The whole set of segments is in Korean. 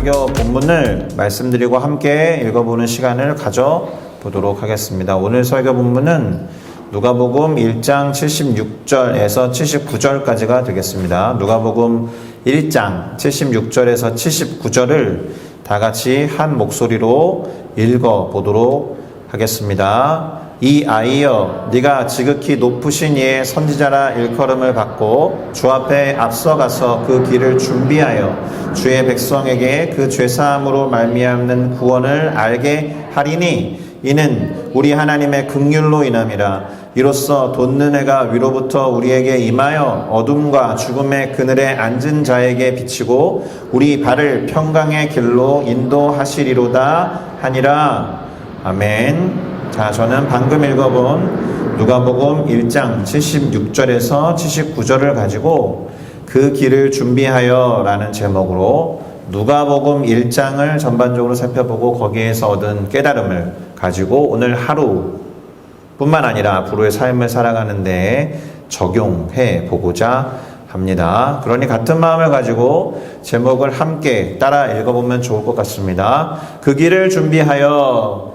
설교 본문을 말씀드리고 함께 읽어보는 시간을 가져보도록 하겠습니다. 오늘 설교 본문은 누가복음 1장 76절에서 79절까지가 되겠습니다. 누가복음 1장 76절에서 79절을 다 같이 한 목소리로 읽어보도록 하겠습니다. 이 아이여, 네가 지극히 높으신 이의 선지자라 일컬음을 받고 주 앞에 앞서가서 그 길을 준비하여 주의 백성에게 그 죄사함으로 말미암는 구원을 알게 하리니 이는 우리 하나님의 긍휼로 인함이라. 이로써 돋는 해가 위로부터 우리에게 임하여 어둠과 죽음의 그늘에 앉은 자에게 비치고 우리 발을 평강의 길로 인도하시리로다 하니라. 아멘. 자, 저는 방금 읽어본 누가복음 1장 76절에서 79절을 가지고 그 길을 준비하여 라는 제목으로 누가복음 1장을 전반적으로 살펴보고 거기에서 얻은 깨달음을 가지고 오늘 하루뿐만 아니라 앞으로의 삶을 살아가는 데에 적용해 보고자 합니다. 그러니 같은 마음을 가지고 제목을 함께 따라 읽어보면 좋을 것 같습니다. 그 길을 준비하여.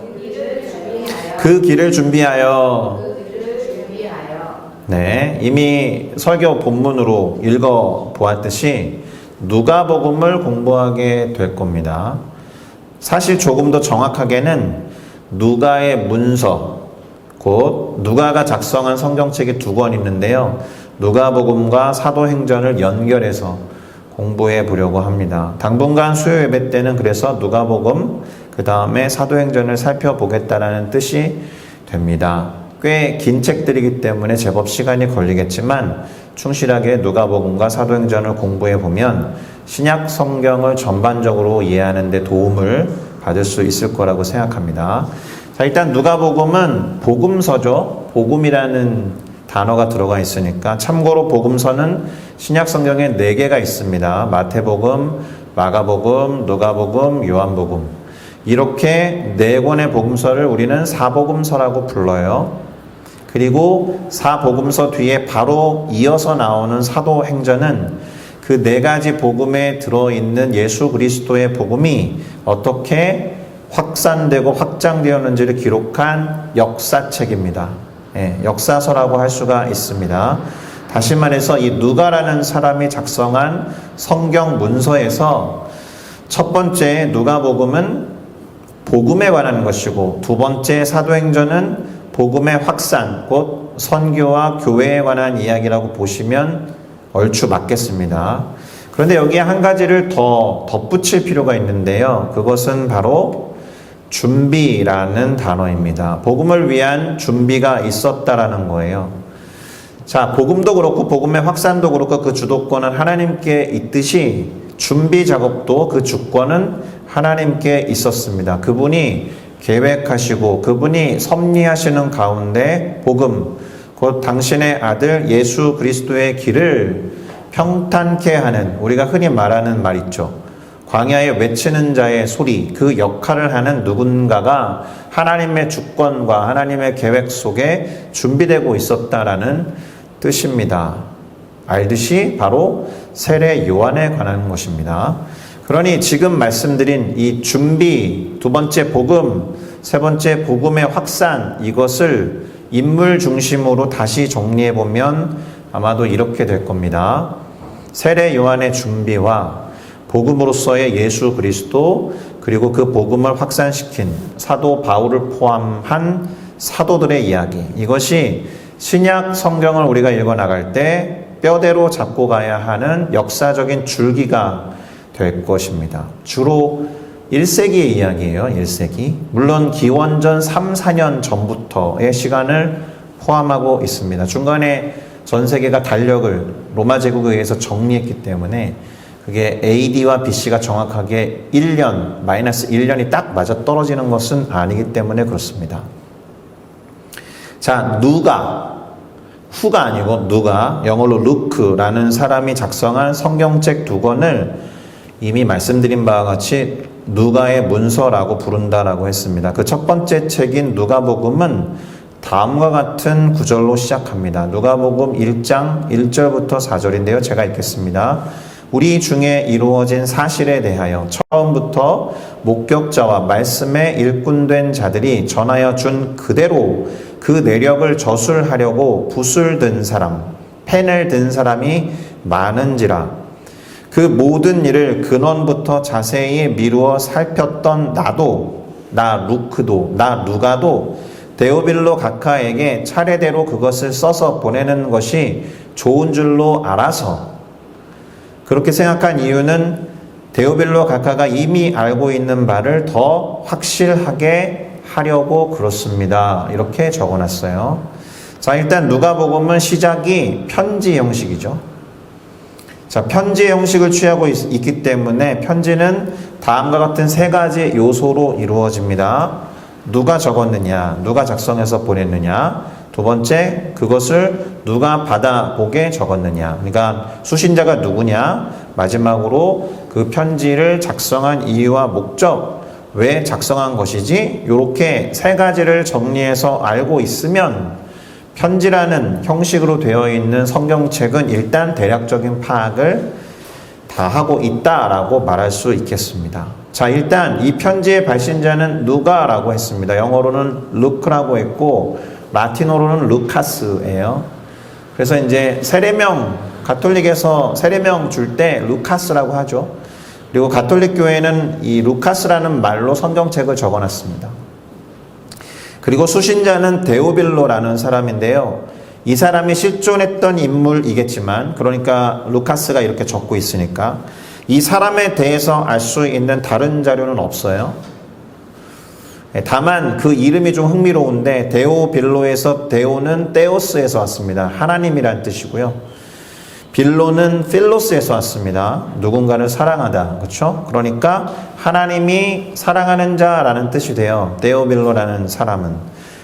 네, 이미 설교 본문으로 읽어보았듯이 누가복음을 공부하게 될 겁니다. 사실 조금 더 정확하게는 누가의 문서, 곧 누가가 작성한 성경책이 두 권 있는데요. 누가복음과 사도행전을 연결해서 공부해 보려고 합니다. 당분간 수요 예배 때는 그래서 누가복음, 그 다음에 사도행전을 살펴보겠다라는 뜻이 됩니다. 꽤 긴 책들이기 때문에 제법 시간이 걸리겠지만 충실하게 누가복음과 사도행전을 공부해 보면 신약 성경을 전반적으로 이해하는 데 도움을 받을 수 있을 거라고 생각합니다. 자, 일단 누가복음은 복음서죠. 복음이라는 단어가 들어가 있으니까 참고로 복음서는 신약 성경에 4개가 있습니다. 마태복음, 마가복음, 누가복음, 요한복음. 이렇게 4권의 복음서를 우리는 사복음서라고 불러요. 그리고 사복음서 뒤에 바로 이어서 나오는 사도행전은 그 4가지 복음에 들어있는 예수 그리스도의 복음이 어떻게 확산되고 확장되었는지를 기록한 역사책입니다. 역사서라고 할 수가 있습니다. 다시 말해서 이 누가라는 사람이 작성한 성경 문서에서 첫 번째 누가복음은 복음에 관한 것이고 두 번째 사도행전은 복음의 확산, 곧 선교와 교회에 관한 이야기라고 보시면 얼추 맞겠습니다. 그런데 여기에 한 가지를 더 덧붙일 필요가 있는데요. 그것은 바로 준비라는 단어입니다. 복음을 위한 준비가 있었다라는 거예요. 자, 복음도 그렇고 복음의 확산도 그렇고 그 주도권은 하나님께 있듯이 준비 작업도 그 주권은 하나님께 있었습니다. 그분이 계획하시고 그분이 섭리하시는 가운데 복음, 곧 당신의 아들 예수 그리스도의 길을 평탄케 하는, 우리가 흔히 말하는 말 있죠. 광야에 외치는 자의 소리, 그 역할을 하는 누군가가 하나님의 주권과 하나님의 계획 속에 준비되고 있었다라는 뜻입니다. 알듯이 바로 세례 요한에 관한 것입니다. 그러니 지금 말씀드린 이 준비, 두 번째 복음, 세 번째 복음의 확산, 이것을 인물 중심으로 다시 정리해보면 아마도 이렇게 될 겁니다. 세례 요한의 준비와 복음으로서의 예수 그리스도, 그리고 그 복음을 확산시킨 사도 바울을 포함한 사도들의 이야기, 이것이 신약 성경을 우리가 읽어나갈 때 뼈대로 잡고 가야 하는 역사적인 줄기가 될 것입니다. 주로 1세기의 이야기예요. 1세기. 물론 기원전 3, 4년 전부터의 시간을 포함하고 있습니다. 중간에 전 세계가 달력을 로마 제국에 의해서 정리했기 때문에 그게 AD와 BC가 정확하게 1년, 마이너스 1년이 딱 맞아 떨어지는 것은 아니기 때문에 그렇습니다. 자, 후가 아니고 누가, 영어로 루크라는 사람이 작성한 성경책 2권을 이미 말씀드린 바와 같이 누가의 문서라고 부른다라고 했습니다. 그 첫 번째 책인 누가복음은 다음과 같은 구절로 시작합니다. 누가복음 1장 1절부터 4절인데요. 제가 읽겠습니다. 우리 중에 이루어진 사실에 대하여 처음부터 목격자와 말씀에 일꾼된 자들이 전하여 준 그대로 그 내력을 저술하려고 붓을 든 사람, 펜을 든 사람이 많은지라. 그 모든 일을 근원부터 자세히 미루어 살폈던 나도, 나 루크도, 나 누가도 데오빌로 각하에게 차례대로 그것을 써서 보내는 것이 좋은 줄로 알아서, 그렇게 생각한 이유는 데오빌로 각하가 이미 알고 있는 바를 더 확실하게 하려고 그렇습니다. 이렇게 적어놨어요. 자, 일단 누가복음은 시작이 편지 형식이죠. 자, 편지 형식을 취하고 있기 때문에 편지는 다음과 같은 세 가지 요소로 이루어집니다. 누가 적었느냐, 누가 작성해서 보냈느냐, 두 번째, 그것을 누가 받아보게 적었느냐, 그러니까 수신자가 누구냐, 마지막으로 그 편지를 작성한 이유와 목적, 왜 작성한 것이지, 이렇게 세 가지를 정리해서 알고 있으면 편지라는 형식으로 되어 있는 성경책은 일단 대략적인 파악을 다 하고 있다라고 말할 수 있겠습니다. 자, 일단 이 편지의 발신자는 누가라고 했습니다. 영어로는 루크라고 했고 라틴어로는 루카스예요. 그래서 이제 세례명, 가톨릭에서 세례명 줄 때 루카스라고 하죠. 그리고 가톨릭 교회는 이 루카스라는 말로 성경책을 적어놨습니다. 그리고 수신자는 데오빌로라는 사람인데요. 이 사람이 실존했던 인물이겠지만, 그러니까 루카스가 이렇게 적고 있으니까 이 사람에 대해서 알 수 있는 다른 자료는 없어요. 다만 그 이름이 좀 흥미로운데, 데오빌로에서 데오는 테오스에서 왔습니다. 하나님이란 뜻이고요. 빌로는 필로스에서 왔습니다. 누군가를 사랑하다, 그렇죠? 그러니까 하나님이 사랑하는 자라는 뜻이 돼요. 데오빌로라는 사람은.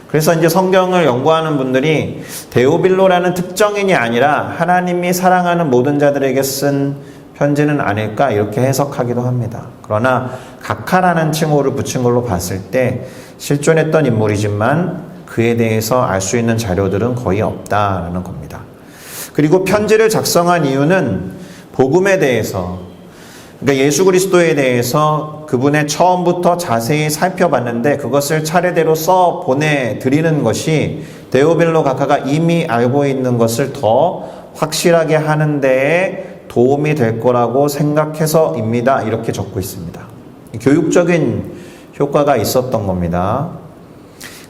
그래서 이제 성경을 연구하는 분들이 데오빌로라는 특정인이 아니라 하나님이 사랑하는 모든 자들에게 쓴 편지는 아닐까, 이렇게 해석하기도 합니다. 그러나 각하라는 칭호를 붙인 걸로 봤을 때 실존했던 인물이지만 그에 대해서 알 수 있는 자료들은 거의 없다라는 겁니다. 그리고 편지를 작성한 이유는 복음에 대해서, 그러니까 예수 그리스도에 대해서 그분의 처음부터 자세히 살펴봤는데 그것을 차례대로 써 보내드리는 것이 데오빌로 각하가 이미 알고 있는 것을 더 확실하게 하는 데에 도움이 될 거라고 생각해서입니다. 이렇게 적고 있습니다. 교육적인 효과가 있었던 겁니다.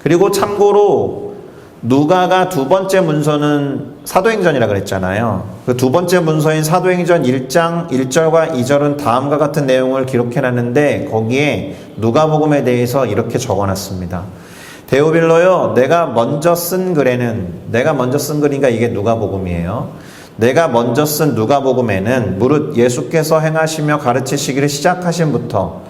그리고 참고로 누가가 두 번째 문서는 사도행전이라 그랬잖아요. 그 두 번째 문서인 사도행전 1장 1절과 2절은 다음과 같은 내용을 기록해놨는데 거기에 누가복음에 대해서 이렇게 적어놨습니다. 데오빌로요, 내가 먼저 쓴 글이니까 이게 누가복음이에요. 내가 먼저 쓴 누가복음에는 무릇 예수께서 행하시며 가르치시기를 시작하신부터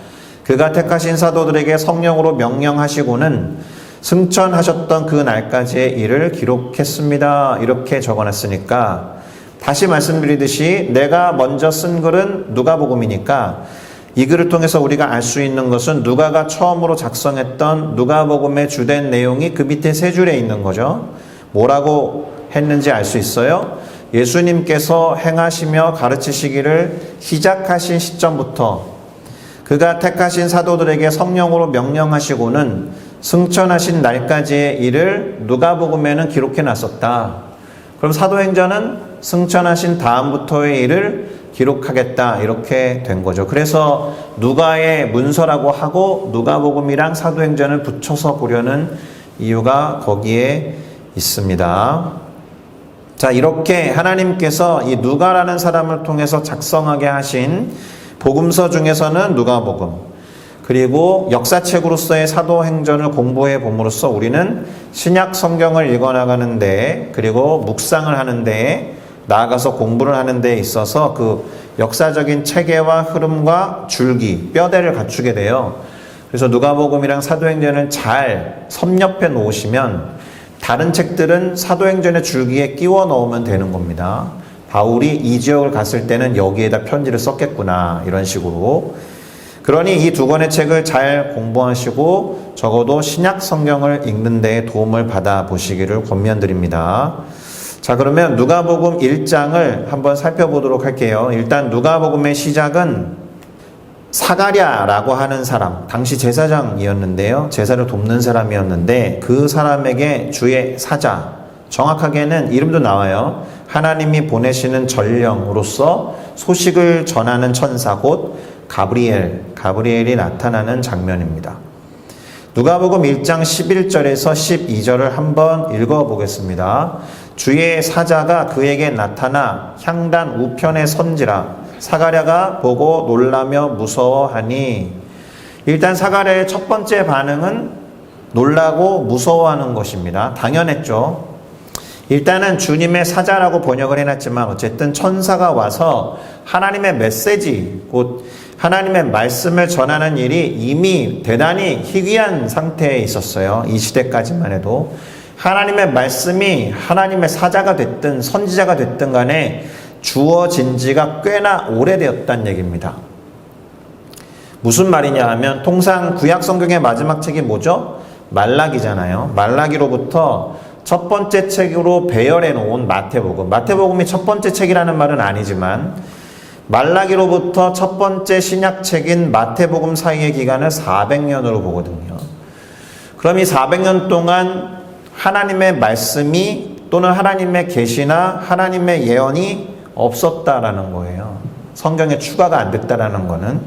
그가 택하신 사도들에게 성령으로 명령하시고는 승천하셨던 그 날까지의 일을 기록했습니다. 이렇게 적어놨으니까 다시 말씀드리듯이 내가 먼저 쓴 글은 누가복음이니까 이 글을 통해서 우리가 알 수 있는 것은 누가가 처음으로 작성했던 누가복음의 주된 내용이 그 밑에 세 줄에 있는 거죠. 뭐라고 했는지 알 수 있어요. 예수님께서 행하시며 가르치시기를 시작하신 시점부터 그가 택하신 사도들에게 성령으로 명령하시고는 승천하신 날까지의 일을 누가복음에는 기록해 놨었다. 그럼 사도행전은 승천하신 다음부터의 일을 기록하겠다, 이렇게 된 거죠. 그래서 누가의 문서라고 하고 누가복음이랑 사도행전을 붙여서 보려는 이유가 거기에 있습니다. 자, 이렇게 하나님께서 이 누가라는 사람을 통해서 작성하게 하신 복음서 중에서는 누가복음, 그리고 역사책으로서의 사도행전을 공부해 봄으로써 우리는 신약 성경을 읽어나가는데, 그리고 묵상을 하는데, 나아가서 공부를 하는 데 있어서 그 역사적인 체계와 흐름과 줄기, 뼈대를 갖추게 돼요. 그래서 누가복음이랑 사도행전을 잘 섭렵해 놓으시면 다른 책들은 사도행전의 줄기에 끼워 넣으면 되는 겁니다. 바울이 이 지역을 갔을 때는 여기에다 편지를 썼겠구나, 이런 식으로. 그러니 이 두 권의 책을 잘 공부하시고 적어도 신약 성경을 읽는 데 도움을 받아 보시기를 권면드립니다. 자, 그러면 누가복음 1장을 한번 살펴보도록 할게요. 일단 누가복음의 시작은 사가랴라고 하는 사람, 당시 제사장이었는데요. 제사를 돕는 사람이었는데 그 사람에게 주의 사자, 정확하게는 이름도 나와요. 하나님이 보내시는 전령으로서 소식을 전하는 천사 곧 가브리엘이 나타나는 장면입니다. 누가복음 1장 11절에서 12절을 한번 읽어보겠습니다. 주의 사자가 그에게 나타나 향단 우편에 선지라 사가랴가 보고 놀라며 무서워하니. 일단 사가랴의 첫 번째 반응은 놀라고 무서워하는 것입니다. 당연했죠. 일단은 주님의 사자라고 번역을 해놨지만 어쨌든 천사가 와서 하나님의 메시지, 곧 하나님의 말씀을 전하는 일이 이미 대단히 희귀한 상태에 있었어요. 이 시대까지만 해도. 하나님의 말씀이 하나님의 사자가 됐든 선지자가 됐든 간에 주어진 지가 꽤나 오래되었다는 얘기입니다. 무슨 말이냐 하면 통상 구약 성경의 마지막 책이 뭐죠? 말라기잖아요. 말라기로부터 첫 번째 책으로 배열해 놓은 마태복음. 마태복음이 첫 번째 책이라는 말은 아니지만 말라기로부터 첫 번째 신약책인 마태복음 사이의 기간을 400년으로 보거든요. 그럼 이 400년 동안 하나님의 말씀이 또는 하나님의 계시나 하나님의 예언이 없었다라는 거예요. 성경에 추가가 안 됐다라는 거는.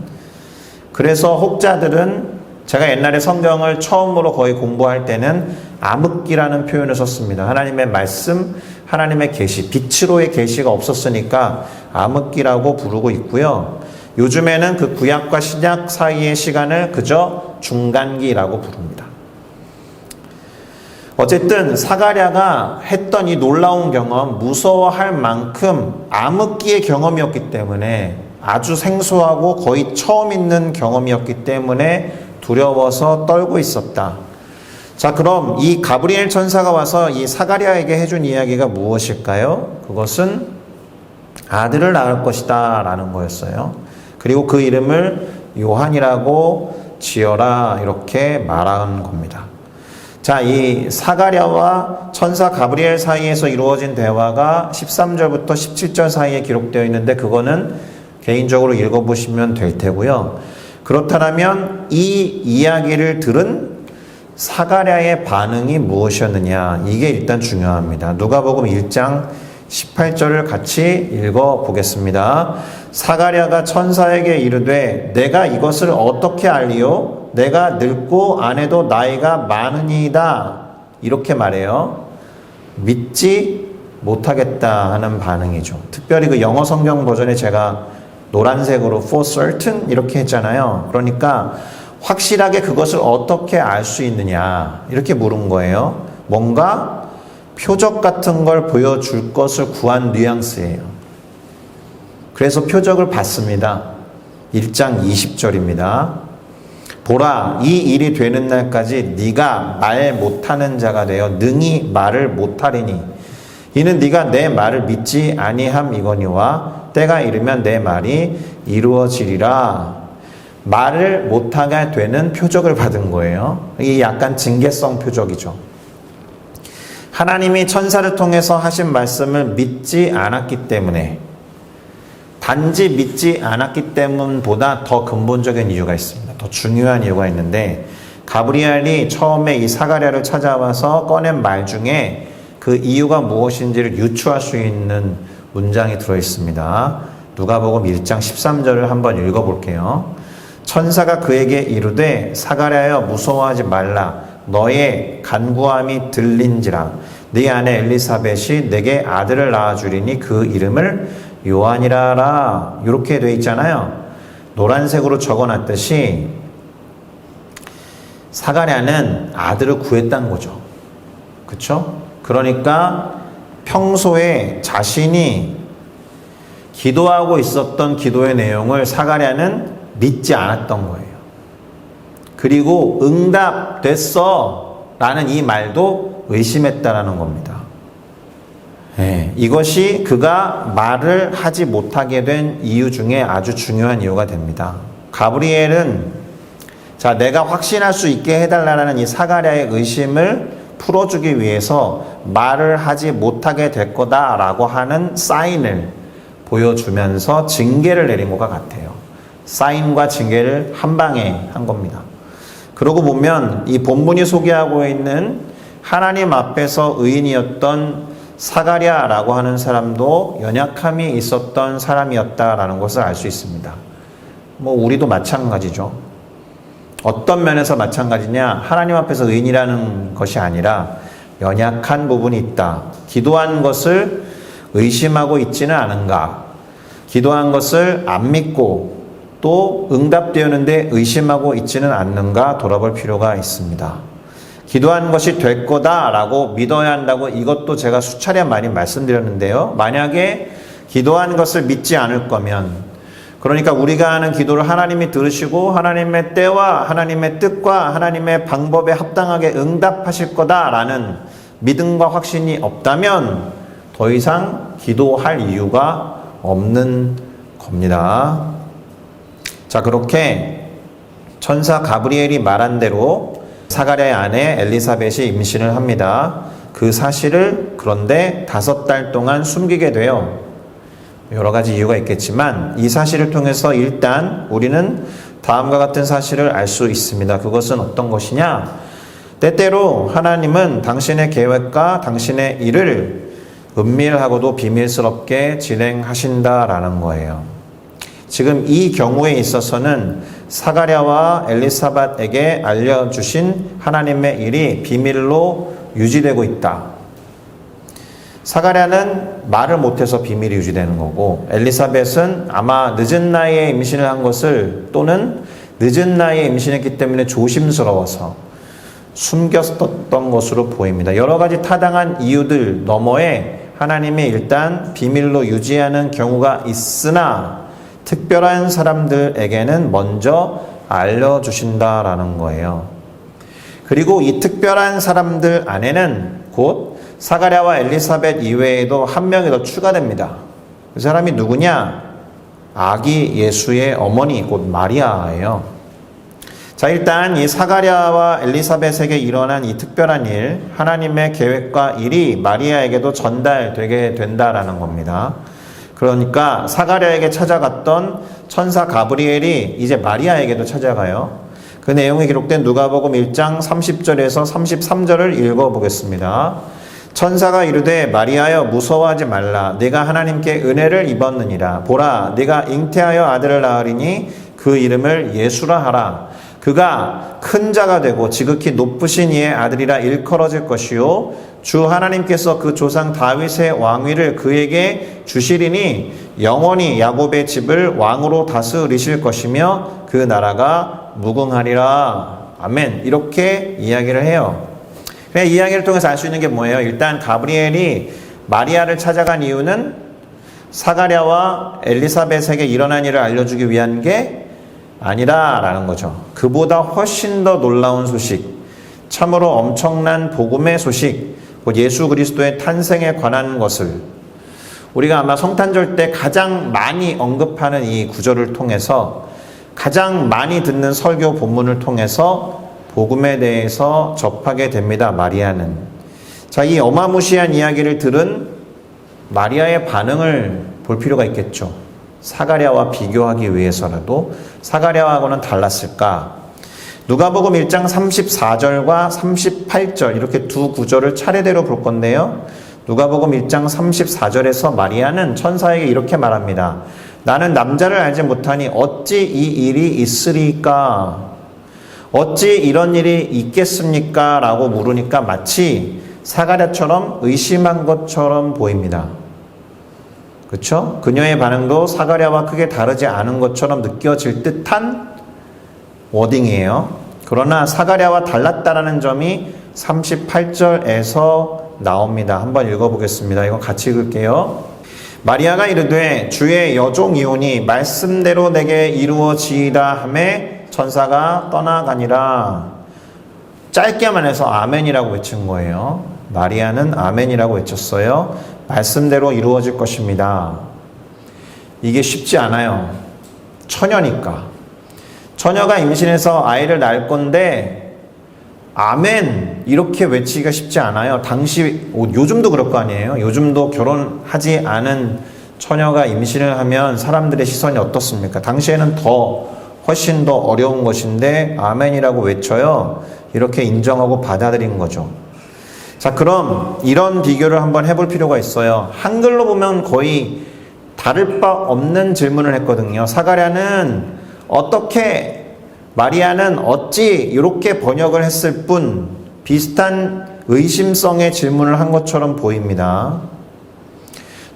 그래서 혹자들은 제가 옛날에 성경을 처음으로 거의 공부할 때는 암흑기라는 표현을 썼습니다. 하나님의 말씀, 하나님의 계시, 빛으로의 계시가 없었으니까 암흑기라고 부르고 있고요. 요즘에는 그 구약과 신약 사이의 시간을 그저 중간기라고 부릅니다. 어쨌든 사가랴가 했던 이 놀라운 경험, 무서워할 만큼 암흑기의 경험이었기 때문에 아주 생소하고 거의 처음 있는 경험이었기 때문에 두려워서 떨고 있었다. 자, 그럼 이 가브리엘 천사가 와서 이 사가랴에게 해준 이야기가 무엇일까요? 그것은 아들을 낳을 것이다 라는 거였어요. 그리고 그 이름을 요한이라고 지어라 이렇게 말한 겁니다. 자, 이 사가랴와 천사 가브리엘 사이에서 이루어진 대화가 13절부터 17절 사이에 기록되어 있는데 그거는 개인적으로 읽어보시면 될 테고요. 그렇다면 이 이야기를 들은 사가랴의 반응이 무엇이었느냐, 이게 일단 중요합니다. 누가복음 1장 18절을 같이 읽어보겠습니다. 사가랴가 천사에게 이르되 내가 이것을 어떻게 알리요? 내가 늙고 아내도 나이가 많으니이다. 이렇게 말해요. 믿지 못하겠다 하는 반응이죠. 특별히 그 영어 성경 버전에 제가 노란색으로 for certain 이렇게 했잖아요. 그러니까 확실하게 그것을 어떻게 알 수 있느냐 이렇게 물은 거예요. 뭔가 표적 같은 걸 보여줄 것을 구한 뉘앙스예요. 그래서 표적을 봤습니다. 1장 20절입니다. 보라, 이 일이 되는 날까지 네가 말 못하는 자가 되어 능히 말을 못하리니 이는 네가 내 말을 믿지 아니함이거니와 때가 이르면 내 말이 이루어지리라. 말을 못하게 되는 표적을 받은 거예요. 이게 약간 징계성 표적이죠. 하나님이 천사를 통해서 하신 말씀을 믿지 않았기 때문에, 단지 믿지 않았기 때문보다 더 근본적인 이유가 있습니다. 더 중요한 이유가 있는데, 가브리엘이 처음에 이 사가랴를 찾아와서 꺼낸 말 중에 그 이유가 무엇인지를 유추할 수 있는 문장이 들어있습니다. 누가복음 1장 13절을 한번 읽어볼게요. 천사가 그에게 이르되 사가랴여 무서워하지 말라. 너의 간구함이 들린지라. 네 아내 엘리사벳이 내게 아들을 낳아주리니 그 이름을 요한이라라. 이렇게 돼 있잖아요. 노란색으로 적어놨듯이 사가랴는 아들을 구했다는 거죠. 그렇죠? 그러니까 평소에 자신이 기도하고 있었던 기도의 내용을 사가랴는 믿지 않았던 거예요. 그리고 응답됐어 라는 이 말도 의심했다라는 겁니다. 네, 이것이 그가 말을 하지 못하게 된 이유 중에 아주 중요한 이유가 됩니다. 가브리엘은 자, 내가 확신할 수 있게 해달라는 이 사가랴의 의심을 풀어주기 위해서 말을 하지 못하게 될 거다라고 하는 사인을 보여주면서 징계를 내린 것과 같아요. 사인과 징계를 한 방에 한 겁니다. 그러고 보면 이 본문이 소개하고 있는 하나님 앞에서 의인이었던 사가랴라고 하는 사람도 연약함이 있었던 사람이었다라는 것을 알 수 있습니다. 우리도 마찬가지죠. 어떤 면에서 마찬가지냐? 하나님 앞에서 의인이라는 것이 아니라 연약한 부분이 있다. 기도한 것을 의심하고 있지는 않은가? 기도한 것을 안 믿고 또 응답되었는데 의심하고 있지는 않는가 돌아볼 필요가 있습니다. 기도한 것이 될 거다라고 믿어야 한다고 이것도 제가 수차례 많이 말씀드렸는데요. 만약에 기도한 것을 믿지 않을 거면, 그러니까 우리가 하는 기도를 하나님이 들으시고 하나님의 때와 하나님의 뜻과 하나님의 방법에 합당하게 응답하실 거다라는 믿음과 확신이 없다면 더 이상 기도할 이유가 없는 겁니다. 자, 그렇게 천사 가브리엘이 말한 대로 사가랴의 아내 엘리사벳이 임신을 합니다. 그 사실을 그런데 5달 동안 숨기게 돼요. 여러 가지 이유가 있겠지만 이 사실을 통해서 일단 우리는 다음과 같은 사실을 알 수 있습니다. 그것은 어떤 것이냐? 때때로 하나님은 당신의 계획과 당신의 일을 은밀하고도 비밀스럽게 진행하신다라는 거예요. 지금 이 경우에 있어서는 사가랴와 엘리사벳에게 알려주신 하나님의 일이 비밀로 유지되고 있다. 사가랴는 말을 못해서 비밀이 유지되는 거고, 엘리사벳은 아마 늦은 나이에 임신을 한 것을 또는 늦은 나이에 임신했기 때문에 조심스러워서 숨겼었던 것으로 보입니다. 여러 가지 타당한 이유들 너머에 하나님이 일단 비밀로 유지하는 경우가 있으나 특별한 사람들에게는 먼저 알려주신다라는 거예요. 그리고 이 특별한 사람들 안에는 곧 사가랴와 엘리사벳 이외에도 한 명이 더 추가됩니다. 그 사람이 누구냐? 아기 예수의 어머니 곧 마리아예요. 자, 일단 이 사가랴와 엘리사벳에게 일어난 이 특별한 일, 하나님의 계획과 일이 마리아에게도 전달되게 된다라는 겁니다. 그러니까 사가랴에게 찾아갔던 천사 가브리엘이 이제 마리아에게도 찾아가요. 그 내용이 기록된 누가복음 1장 30절에서 33절을 읽어보겠습니다. 천사가 이르되 마리아여 무서워하지 말라. 네가 하나님께 은혜를 입었느니라. 보라, 네가 잉태하여 아들을 낳으리니 그 이름을 예수라 하라. 그가 큰 자가 되고 지극히 높으신 이의 아들이라 일컬어질 것이요 주 하나님께서 그 조상 다윗의 왕위를 그에게 주시리니 영원히 야곱의 집을 왕으로 다스리실 것이며 그 나라가 무궁하리라. 아멘. 이렇게 이야기를 해요. 이 이야기를 통해서 알 수 있는 게 뭐예요? 일단 가브리엘이 마리아를 찾아간 이유는 사가랴와 엘리사벳에게 일어난 일을 알려주기 위한 게 아니라라는 거죠. 그보다 훨씬 더 놀라운 소식, 참으로 엄청난 복음의 소식, 곧 예수 그리스도의 탄생에 관한 것을 우리가 아마 성탄절 때 가장 많이 언급하는 이 구절을 통해서, 가장 많이 듣는 설교 본문을 통해서 복음에 대해서 접하게 됩니다. 마리아는. 자, 이 어마무시한 이야기를 들은 마리아의 반응을 볼 필요가 있겠죠. 사가랴와 비교하기 위해서라도 사가랴하고는 달랐을까? 누가복음 1장 34절과 38절 이렇게 두 구절을 차례대로 볼 건데요. 누가복음 1장 34절에서 마리아는 천사에게 이렇게 말합니다. 나는 남자를 알지 못하니 어찌 이 일이 있으리까? 어찌 이런 일이 있겠습니까? 라고 물으니까 마치 사가랴처럼 의심한 것처럼 보입니다. 그렇죠? 그녀의 반응도 사가랴와 크게 다르지 않은 것처럼 느껴질 듯한 워딩이에요. 그러나 사가랴와 달랐다라는 점이 38절에서 나옵니다. 한번 읽어보겠습니다. 이거 같이 읽을게요. 마리아가 이르되 주의 여종이오니 말씀대로 내게 이루어지이다 하매 천사가 떠나가니라. 짧게만 해서 아멘이라고 외친 거예요. 마리아는 아멘이라고 외쳤어요. 말씀대로 이루어질 것입니다. 이게 쉽지 않아요. 처녀니까. 처녀가 임신해서 아이를 낳을 건데 아멘 이렇게 외치기가 쉽지 않아요. 당시 요즘도 그럴 거 아니에요. 요즘도 결혼하지 않은 처녀가 임신을 하면 사람들의 시선이 어떻습니까? 당시에는 훨씬 더 어려운 것인데 아멘이라고 외쳐요. 이렇게 인정하고 받아들인 거죠. 자, 그럼 이런 비교를 한번 해볼 필요가 있어요. 한글로 보면 거의 다를 바 없는 질문을 했거든요. 사가랴는 어떻게, 마리아는 어찌, 이렇게 번역을 했을 뿐 비슷한 의심성의 질문을 한 것처럼 보입니다.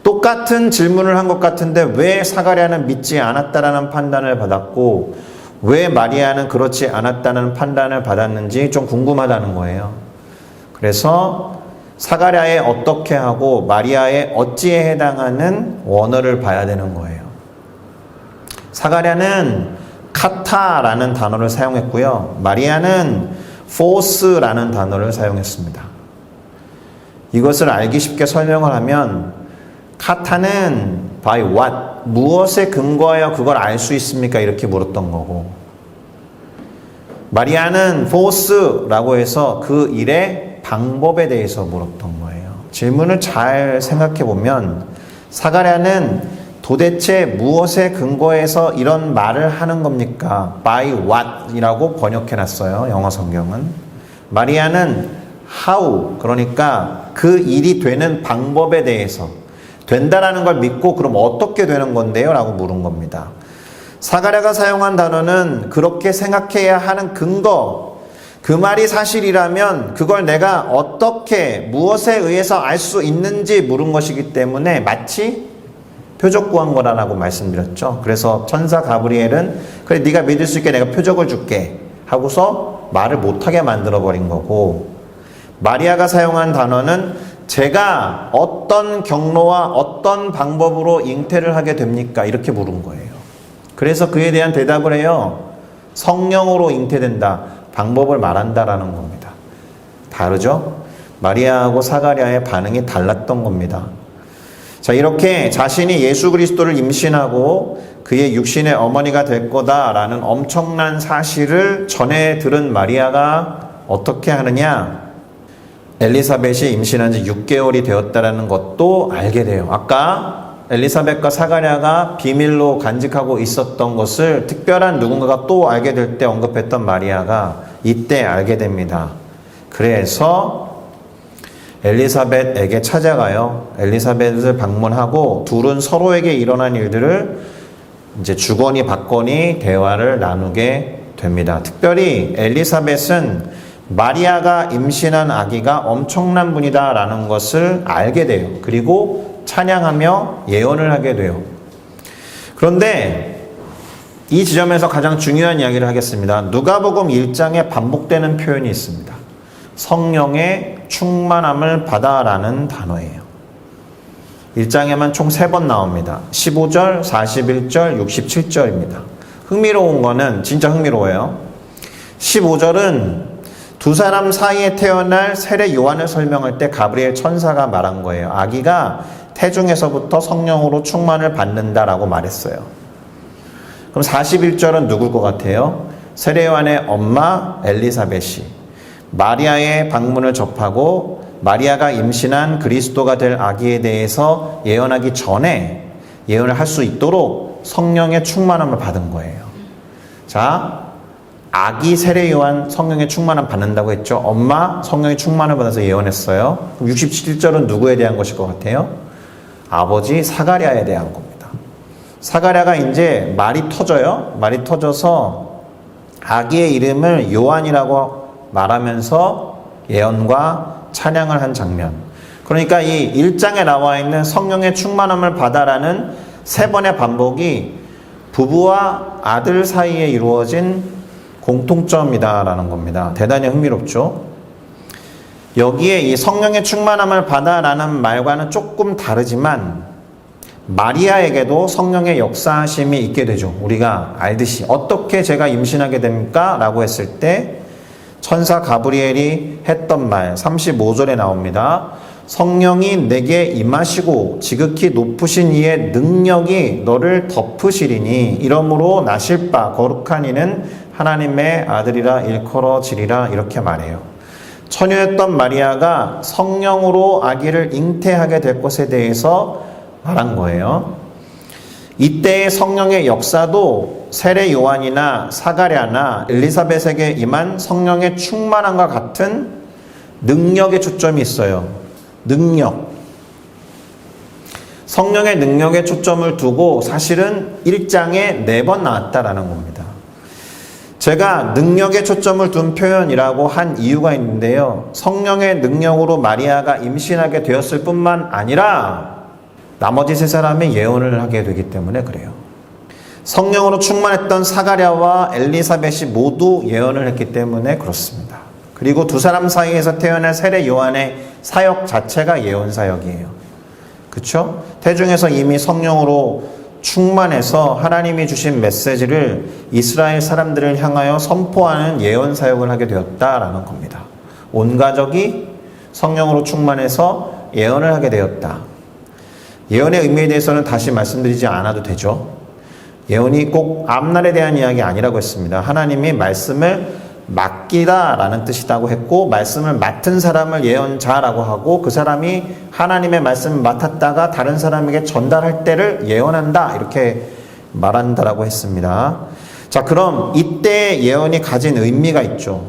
똑같은 질문을 한 것 같은데 왜 사가랴는 믿지 않았다라는 판단을 받았고 왜 마리아는 그렇지 않았다는 판단을 받았는지 좀 궁금하다는 거예요. 그래서 사가랴의 어떻게 하고 마리아의 어찌에 해당하는 원어를 봐야 되는 거예요. 사가랴는 카타라는 단어를 사용했고요. 마리아는 포스라는 단어를 사용했습니다. 이것을 알기 쉽게 설명을 하면 카타는 by what, 무엇에 근거하여 그걸 알 수 있습니까? 이렇게 물었던 거고 마리아는 force라고 해서 그 일의 방법에 대해서 물었던 거예요. 질문을 잘 생각해 보면 사가랴는 도대체 무엇에 근거해서 이런 말을 하는 겁니까? by what 이라고 번역해 놨어요. 영어 성경은. 마리아는 how, 그러니까 그 일이 되는 방법에 대해서 된다라는 걸 믿고 그럼 어떻게 되는 건데요? 라고 물은 겁니다. 사가랴가 사용한 단어는 그렇게 생각해야 하는 근거, 그 말이 사실이라면 그걸 내가 어떻게 무엇에 의해서 알 수 있는지 물은 것이기 때문에 마치 표적 구한 거라고 말씀드렸죠. 그래서 천사 가브리엘은 그래 네가 믿을 수 있게 내가 표적을 줄게 하고서 말을 못하게 만들어버린 거고 마리아가 사용한 단어는 제가 어떤 경로와 어떤 방법으로 잉태를 하게 됩니까? 이렇게 물은 거예요. 그래서 그에 대한 대답을 해요. 성령으로 잉태된다. 방법을 말한다라는 겁니다. 다르죠? 마리아하고 사가랴의 반응이 달랐던 겁니다. 자, 이렇게 자신이 예수 그리스도를 임신하고 그의 육신의 어머니가 될 거다라는 엄청난 사실을 전해 들은 마리아가 어떻게 하느냐? 엘리사벳이 임신한 지 6개월이 되었다는 것도 알게 돼요. 아까 엘리사벳과 사가랴가 비밀로 간직하고 있었던 것을 특별한 누군가가 또 알게 될 때 언급했던 마리아가 이때 알게 됩니다. 그래서 엘리사벳에게 찾아가요. 엘리사벳을 방문하고 둘은 서로에게 일어난 일들을 이제 주거니 받거니 대화를 나누게 됩니다. 특별히 엘리사벳은 마리아가 임신한 아기가 엄청난 분이다라는 것을 알게 돼요. 그리고 찬양하며 예언을 하게 돼요. 그런데 이 지점에서 가장 중요한 이야기를 하겠습니다. 누가복음 1장에 반복되는 표현이 있습니다. 성령의 충만함을 받아라는 단어예요. 1장에만 총 3번 나옵니다. 15절, 41절, 67절입니다. 흥미로운 거는 진짜 흥미로워요. 15절은 두 사람 사이에 태어날 세례 요한을 설명할 때 가브리엘 천사가 말한 거예요. 아기가 태중에서부터 성령으로 충만을 받는다라고 말했어요. 그럼 41절은 누굴 것 같아요? 세례 요한의 엄마 엘리사벳이 마리아의 방문을 접하고 마리아가 임신한 그리스도가 될 아기에 대해서 예언하기 전에 예언을 할 수 있도록 성령의 충만함을 받은 거예요. 자, 아기 세례 요한 성령의 충만함 받는다고 했죠. 엄마 성령의 충만을 받아서 예언했어요. 그럼 67절은 누구에 대한 것일 것 같아요? 아버지 사가랴에 대한 겁니다. 사가랴가 이제 말이 터져요. 말이 터져서 아기의 이름을 요한이라고 말하면서 예언과 찬양을 한 장면. 그러니까 이 1장에 나와 있는 성령의 충만함을 받아라는 3번의 반복이 부부와 아들 사이에 이루어진 공통점이다라는 겁니다. 대단히 흥미롭죠? 여기에 이 성령의 충만함을 받아라는 말과는 조금 다르지만 마리아에게도 성령의 역사하심이 있게 되죠. 우리가 알듯이 어떻게 제가 임신하게 됩니까? 라고 했을 때 천사 가브리엘이 했던 말 35절에 나옵니다. 성령이 내게 임하시고 지극히 높으신 이의 능력이 너를 덮으시리니 이러므로 나실 바 거룩한 이는 하나님의 아들이라 일컬어지리라 이렇게 말해요. 처녀였던 마리아가 성령으로 아기를 잉태하게 될 것에 대해서 말한 거예요. 이때의 성령의 역사도 세례 요한이나 사가랴나 엘리사벳에게 임한 성령의 충만함과 같은 능력에 초점이 있어요. 능력. 성령의 능력에 초점을 두고 사실은 1장에 4번 나왔다라는 겁니다. 제가 능력에 초점을 둔 표현이라고 한 이유가 있는데요. 성령의 능력으로 마리아가 임신하게 되었을 뿐만 아니라 나머지 3사람이 예언을 하게 되기 때문에 그래요. 성령으로 충만했던 사가랴와 엘리사벳이 모두 예언을 했기 때문에 그렇습니다. 그리고 2사람 사이에서 태어난 세례 요한의 사역 자체가 예언 사역이에요. 그렇죠? 태중에서 이미 성령으로 충만해서 하나님이 주신 메시지를 이스라엘 사람들을 향하여 선포하는 예언 사역을 하게 되었다라는 겁니다. 온 가족이 성령으로 충만해서 예언을 하게 되었다. 예언의 의미에 대해서는 다시 말씀드리지 않아도 되죠. 예언이 꼭 앞날에 대한 이야기 아니라고 했습니다. 하나님이 말씀을 맡기다라는 뜻이라고 했고, 말씀을 맡은 사람을 예언자라고 하고, 그 사람이 하나님의 말씀을 맡았다가 다른 사람에게 전달할 때를 예언한다, 이렇게 말한다라고 했습니다. 자, 그럼 이때 예언이 가진 의미가 있죠.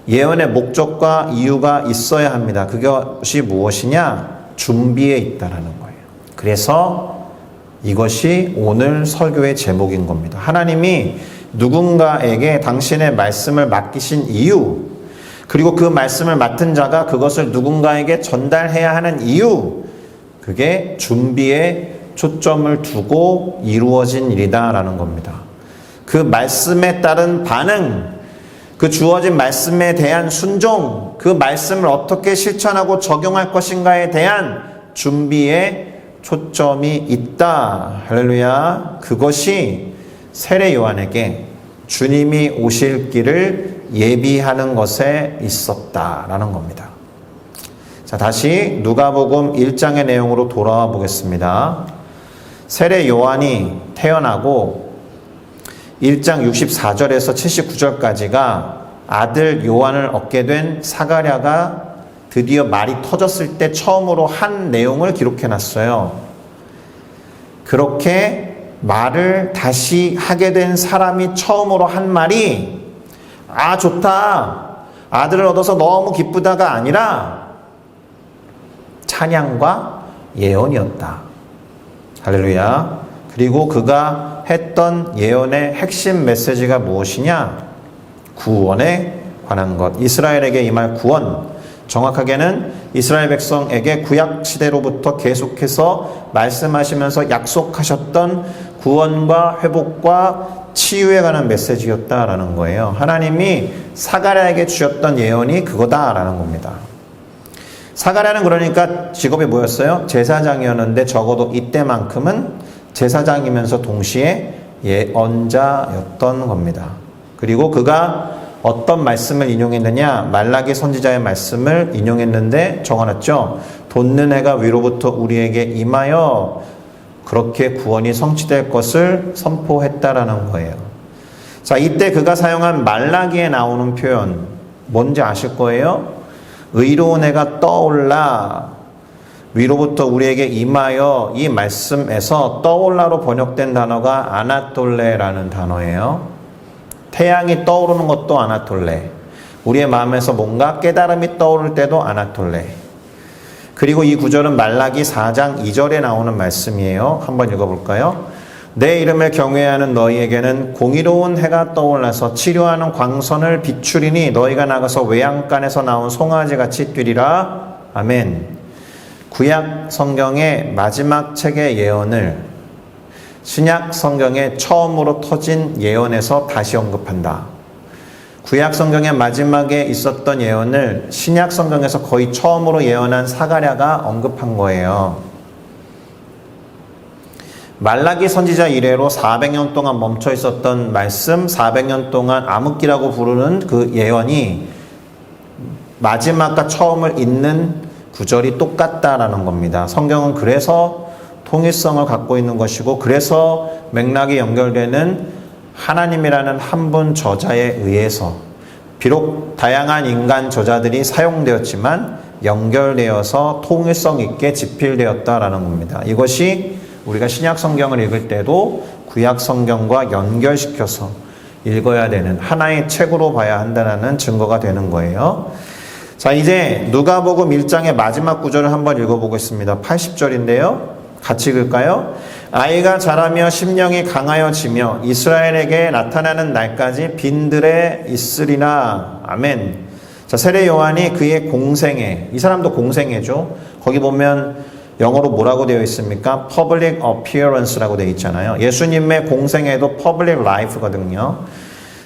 예언의 목적과 이유가 있어야 합니다. 그것이 무엇이냐? 준비에 있다라는 거예요. 그래서 이것이 오늘 설교의 제목인 겁니다. 하나님이 누군가에게 당신의 말씀을 맡기신 이유, 그리고 그 말씀을 맡은 자가 그것을 누군가에게 전달해야 하는 이유, 그게 준비에 초점을 두고 이루어진 일이다라는 겁니다. 그 말씀에 따른 반응, 그 주어진 말씀에 대한 순종, 그 말씀을 어떻게 실천하고 적용할 것인가에 대한 준비에 초점이 있다. 할렐루야. 그것이 세례 요한에게 주님이 오실 길을 예비하는 것에 있었다라는 겁니다. 자, 다시 누가복음 1장의 내용으로 돌아와 보겠습니다. 세례 요한이 태어나고 1장 64절에서 79절까지가 아들 요한을 얻게 된 사가랴가 드디어 말이 터졌을 때 처음으로 한 내용을 기록해 놨어요. 그렇게 말을 다시 하게 된 사람이 처음으로 한 말이 아, 좋다, 아들을 얻어서 너무 기쁘다가 아니라 찬양과 예언이었다. 할렐루야. 그리고 그가 했던 예언의 핵심 메시지가 무엇이냐? 구원에 관한 것. 이스라엘에게 임할 구원. 정확하게는 이스라엘 백성에게 구약 시대로부터 계속해서 말씀하시면서 약속하셨던 구원과 회복과 치유에 관한 메시지였다라는 거예요. 하나님이 사가랴에게 주셨던 예언이 그거다라는 겁니다. 사가랴는 그러니까 직업이 뭐였어요? 제사장이었는데 적어도 이때만큼은 제사장이면서 동시에 예언자였던 겁니다. 그리고 그가 어떤 말씀을 인용했느냐? 말라기 선지자의 말씀을 인용했는데 적어놨죠. 돋는 해가 위로부터 우리에게 임하여 그렇게 구원이 성취될 것을 선포했다라는 거예요. 자, 이때 그가 사용한 말라기에 나오는 표현 뭔지 아실 거예요? 의로운 해가 떠올라 위로부터 우리에게 임하여, 이 말씀에서 떠올라로 번역된 단어가 아나톨레라는 단어예요. 태양이 떠오르는 것도 아나톨레, 우리의 마음에서 뭔가 깨달음이 떠오를 때도 아나톨레. 그리고 이 구절은 말라기 4장 2절에 나오는 말씀이에요. 한번 읽어볼까요? 내 이름을 경외하는 너희에게는 공의로운 해가 떠올라서 치료하는 광선을 비추리니 너희가 나가서 외양간에서 나온 송아지같이 뛰리라. 아멘. 구약 성경의 마지막 책의 예언을 신약 성경의 처음으로 터진 예언에서 다시 언급한다. 구약 성경의 마지막에 있었던 예언을 신약 성경에서 거의 처음으로 예언한 사가랴가 언급한 거예요. 말라기 선지자 이래로 400년 동안 멈춰 있었던 말씀, 400년 동안 암흑기라고 부르는 그 예언이 마지막과 처음을 잇는 구절이 똑같다라는 겁니다. 성경은 그래서 통일성을 갖고 있는 것이고, 그래서 맥락이 연결되는 하나님이라는 한 분 저자에 의해서 비록 다양한 인간 저자들이 사용되었지만 연결되어서 통일성 있게 집필되었다라는 겁니다. 이것이 우리가 신약 성경을 읽을 때도 구약 성경과 연결시켜서 읽어야 되는 하나의 책으로 봐야 한다는 증거가 되는 거예요. 자, 이제 누가복음 1장의 마지막 구절을 한번 읽어보겠습니다. 80절인데요. 같이 읽을까요? 아이가 자라며 심령이 강하여지며 이스라엘에게 나타나는 날까지 빈들에 있으리라. 아멘. 자, 세례 요한이 그의 공생애, 이 사람도 공생애죠. 거기 보면 영어로 뭐라고 되어 있습니까? Public appearance라고 되어 있잖아요. 예수님의 공생애도 public life거든요.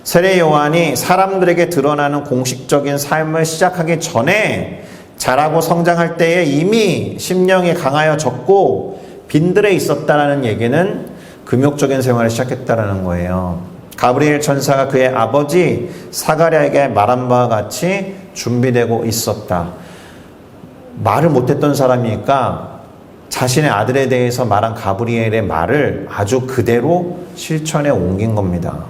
세례 요한이 사람들에게 드러나는 공식적인 삶을 시작하기 전에 자라고 성장할 때에 이미 심령이 강하여졌고 빈들에 있었다라는 얘기는 금욕적인 생활을 시작했다라는 거예요. 가브리엘 천사가 그의 아버지 사가랴에게 말한 바와 같이 준비되고 있었다. 말을 못했던 사람이니까 자신의 아들에 대해서 말한 가브리엘의 말을 아주 그대로 실천에 옮긴 겁니다.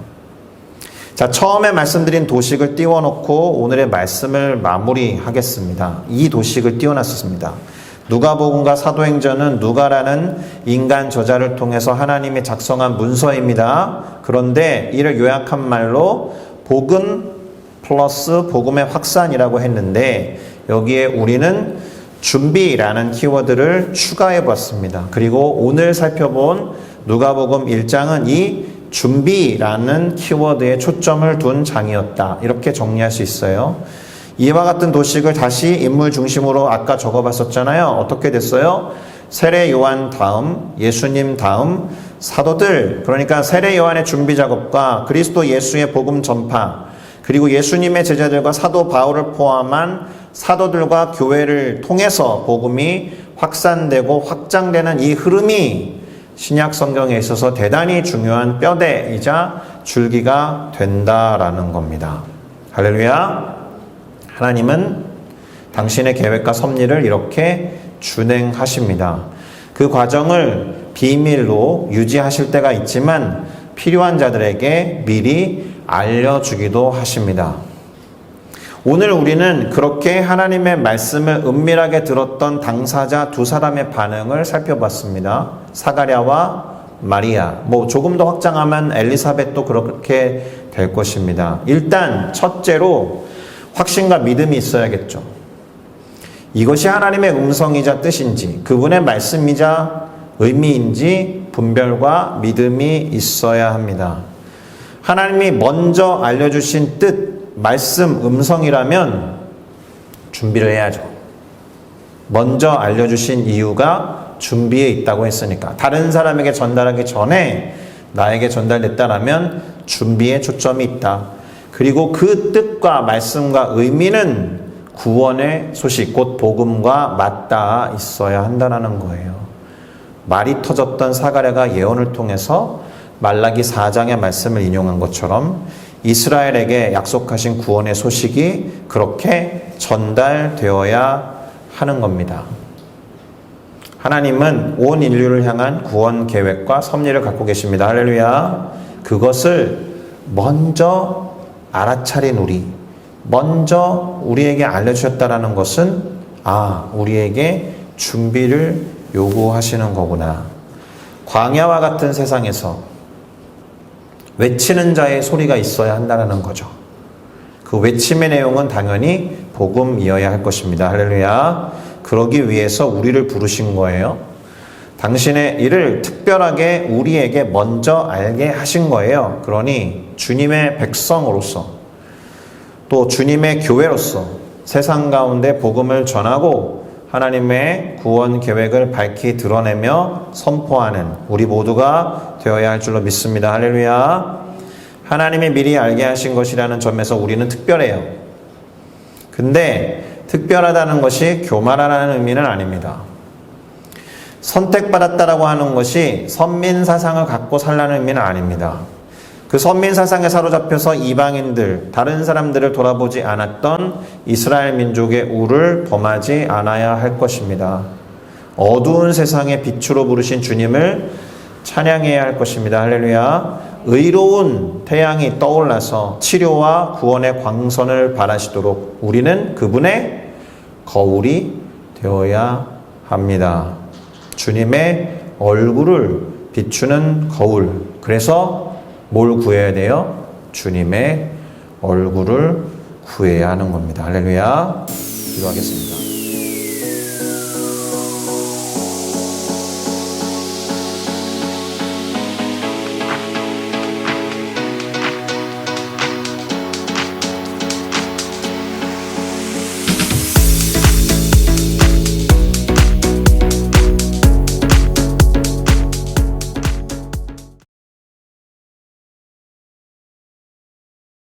자, 처음에 말씀드린 도식을 띄워놓고 오늘의 말씀을 마무리하겠습니다. 이 도식을 띄워놨습니다. 누가복음과 사도행전은 누가라는 인간 저자를 통해서 하나님이 작성한 문서입니다. 그런데 이를 요약한 말로 복음 플러스 복음의 확산이라고 했는데 여기에 우리는 준비라는 키워드를 추가해 봤습니다. 그리고 오늘 살펴본 누가복음 1장은 이 준비라는 키워드에 초점을 둔 장이었다. 이렇게 정리할 수 있어요. 이와 같은 도식을 다시 인물 중심으로 아까 적어봤었잖아요. 어떻게 됐어요? 세례 요한 다음, 예수님 다음, 사도들, 그러니까 세례 요한의 준비 작업과 그리스도 예수의 복음 전파, 그리고 예수님의 제자들과 사도 바울을 포함한 사도들과 교회를 통해서 복음이 확산되고 확장되는 이 흐름이 신약 성경에 있어서 대단히 중요한 뼈대이자 줄기가 된다라는 겁니다. 할렐루야. 하나님은 당신의 계획과 섭리를 이렇게 준행하십니다. 그 과정을 비밀로 유지하실 때가 있지만 필요한 자들에게 미리 알려주기도 하십니다. 오늘 우리는 그렇게 하나님의 말씀을 은밀하게 들었던 당사자 두 사람의 반응을 살펴봤습니다. 사가랴와 마리아. 조금 더 확장하면 엘리사벳도 그렇게 될 것입니다. 일단 첫째로 확신과 믿음이 있어야겠죠. 이것이 하나님의 음성이자 뜻인지, 그분의 말씀이자 의미인지 분별과 믿음이 있어야 합니다. 하나님이 먼저 알려주신 뜻, 말씀, 음성이라면 준비를 해야죠. 먼저 알려주신 이유가 준비에 있다고 했으니까. 다른 사람에게 전달하기 전에 나에게 전달됐다라면 준비에 초점이 있다. 그리고 그 뜻과 말씀과 의미는 구원의 소식, 곧 복음과 맞닿아 있어야 한다는 거예요. 말이 터졌던 사가랴가 예언을 통해서 말라기 4장의 말씀을 인용한 것처럼 이스라엘에게 약속하신 구원의 소식이 그렇게 전달되어야 하는 겁니다. 하나님은 온 인류를 향한 구원 계획과 섭리를 갖고 계십니다. 할렐루야. 그것을 먼저 알아차린 우리, 먼저 우리에게 알려주셨다라는 것은 우리에게 준비를 요구하시는 거구나. 광야와 같은 세상에서 외치는 자의 소리가 있어야 한다는 거죠. 그 외침의 내용은 당연히 복음이어야 할 것입니다. 할렐루야. 그러기 위해서 우리를 부르신 거예요. 당신의 일을 특별하게 우리에게 먼저 알게 하신 거예요. 그러니 주님의 백성으로서 또 주님의 교회로서 세상 가운데 복음을 전하고 하나님의 구원 계획을 밝히 드러내며 선포하는 우리 모두가 되어야 할 줄로 믿습니다. 할렐루야. 하나님이 미리 알게 하신 것이라는 점에서 우리는 특별해요. 근데 특별하다는 것이 교만하다는 의미는 아닙니다. 선택받았다라고 하는 것이 선민사상을 갖고 살라는 의미는 아닙니다. 그 선민사상에 사로잡혀서 이방인들, 다른 사람들을 돌아보지 않았던 이스라엘 민족의 우를 범하지 않아야 할 것입니다. 어두운 세상의 빛으로 부르신 주님을 찬양해야 할 것입니다. 할렐루야. 의로운 태양이 떠올라서 치료와 구원의 광선을 발하시도록 우리는 그분의 거울이 되어야 합니다. 주님의 얼굴을 비추는 거울. 그래서 뭘 구해야 돼요? 주님의 얼굴을 구해야 하는 겁니다. 할렐루야. 기도하겠습니다.